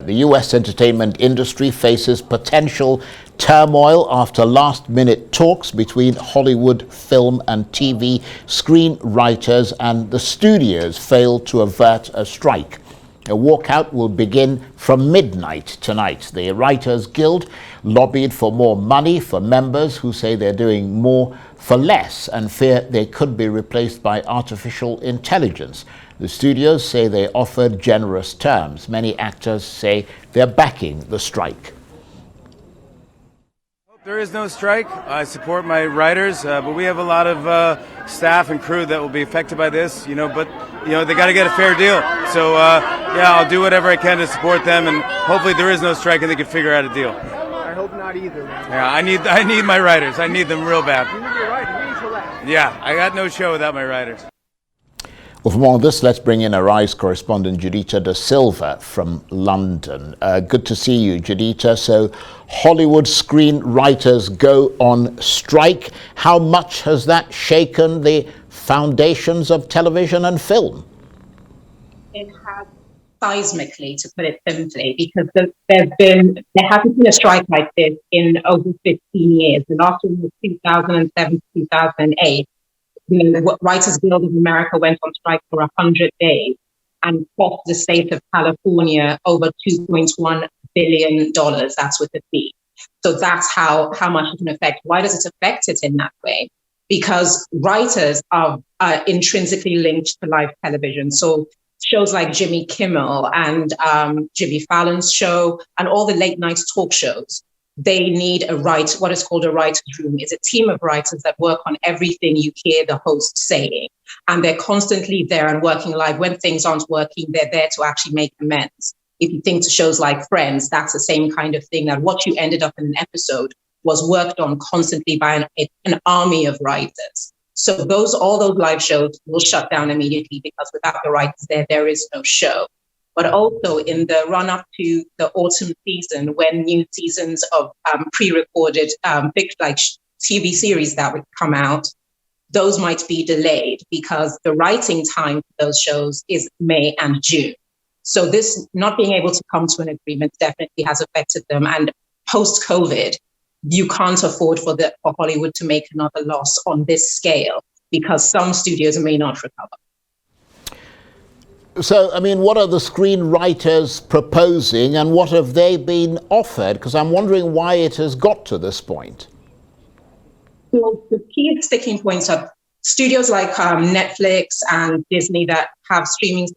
The U.S. entertainment industry faces potential turmoil after last-minute talks between Hollywood film and TV screenwriters and the studios failed to avert a strike. A walkout will begin from midnight tonight. The Writers Guild lobbied for more money for members who say they're doing more for less and fear they could be replaced by artificial intelligence. The studios say they offered generous terms. Many actors say they're backing the strike. There is no strike. I support my writers, but we have a lot of staff and crew that will be affected by this, but they got to get a fair deal. So, I'll do whatever I can to support them, and hopefully there is no strike and they can figure out a deal. I hope not either, man. Yeah, I need my writers. I need them real bad. You need your writers. You need to laugh. Yeah, I got no show without my writers. Well, for more on this, let's bring in our Rise correspondent, Judita DaSilva from London. Good to see you, Judita. So Hollywood screenwriters go on strike. How much has that shaken the foundations of television and film? It has seismically, to put it simply, because there hasn't been a strike like this in over 15 years. The last one was 2007 to 2008. The Writers Guild of America went on strike for 100 days and cost the state of California over $2.1 billion. That's with the fee. So that's how much it can affect. Why does it affect it in that way? Because writers are intrinsically linked to live television. So shows like Jimmy Kimmel and Jimmy Fallon's show and all the late night talk shows, they need what is called a writer's room. It's a team of writers that work on everything you hear the host saying. And they're constantly there and working live. When things aren't working, they're there to actually make amends. If you think to shows like Friends, that's the same kind of thing, that what you ended up in an episode was worked on constantly by an army of writers. So all those live shows will shut down immediately because without the writers there is no show. But also in the run-up to the autumn season, when new seasons of pre-recorded like TV series that would come out, those might be delayed because the writing time for those shows is May and June. So this not being able to come to an agreement definitely has affected them. And post-COVID, you can't afford for Hollywood to make another loss on this scale because some studios may not recover. So, what are the screenwriters proposing and what have they been offered? Because I'm wondering why it has got to this point. So the key sticking points are studios like Netflix and Disney that have streaming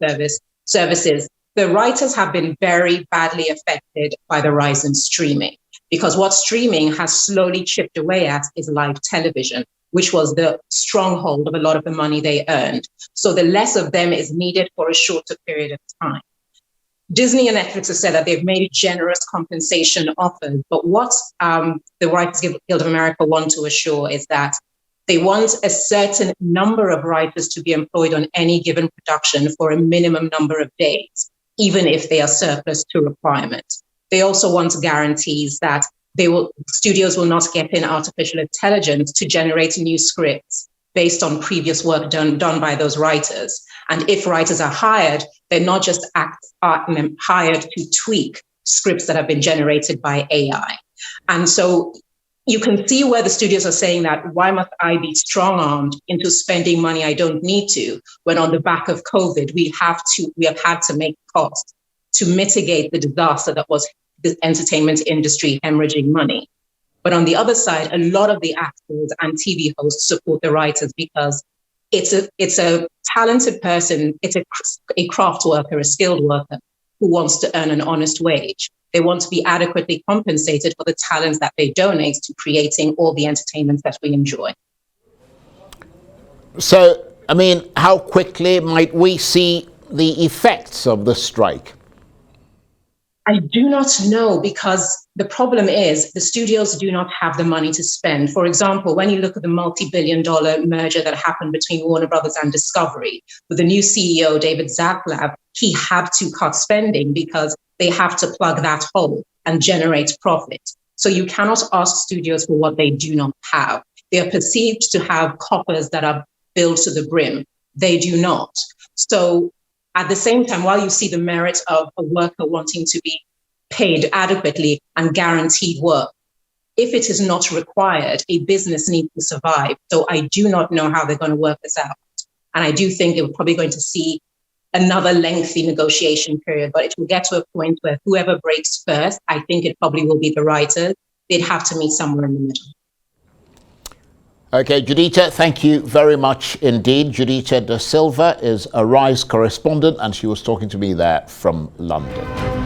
services. The writers have been very badly affected by the rise in streaming because what streaming has slowly chipped away at is live television, which was the stronghold of a lot of the money they earned. So the less of them is needed for a shorter period of time. Disney and Netflix have said that they've made generous compensation offers, but what the Writers Guild of America want to assure is that they want a certain number of writers to be employed on any given production for a minimum number of days, even if they are surplus to requirement. They also want guarantees that studios will not get in artificial intelligence to generate new scripts based on previous work done by those writers. And if writers are hired, they're not just hired to tweak scripts that have been generated by AI. And so you can see where the studios are saying that, why must I be strong-armed into spending money I don't need to, when on the back of COVID, we have had to make costs to mitigate the disaster that was the entertainment industry hemorrhaging money. But on the other side, a lot of the actors and TV hosts support the writers because it's a talented person, it's a craft worker, a skilled worker who wants to earn an honest wage. They want to be adequately compensated for the talents that they donate to creating all the entertainment that we enjoy. So, how quickly might we see the effects of the strike? I do not know, because the problem is the studios do not have the money to spend. For example, when you look at the multi-billion-dollar merger that happened between Warner Brothers and Discovery, with the new CEO, David Zaslav, he had to cut spending because they have to plug that hole and generate profit. So you cannot ask studios for what they do not have. They are perceived to have coffers that are filled to the brim. They do not. So at the same time, while you see the merit of a worker wanting to be paid adequately and guaranteed work. If it is not required, a business needs to survive. So I do not know how they're going to work this out. And I do think we're probably going to see another lengthy negotiation period, but it will get to a point where whoever breaks first, I think it probably will be the writers. They'd have to meet somewhere in the middle. Okay, Judita, thank you very much indeed. Judita DaSilva is a RISE correspondent, and she was talking to me there from London.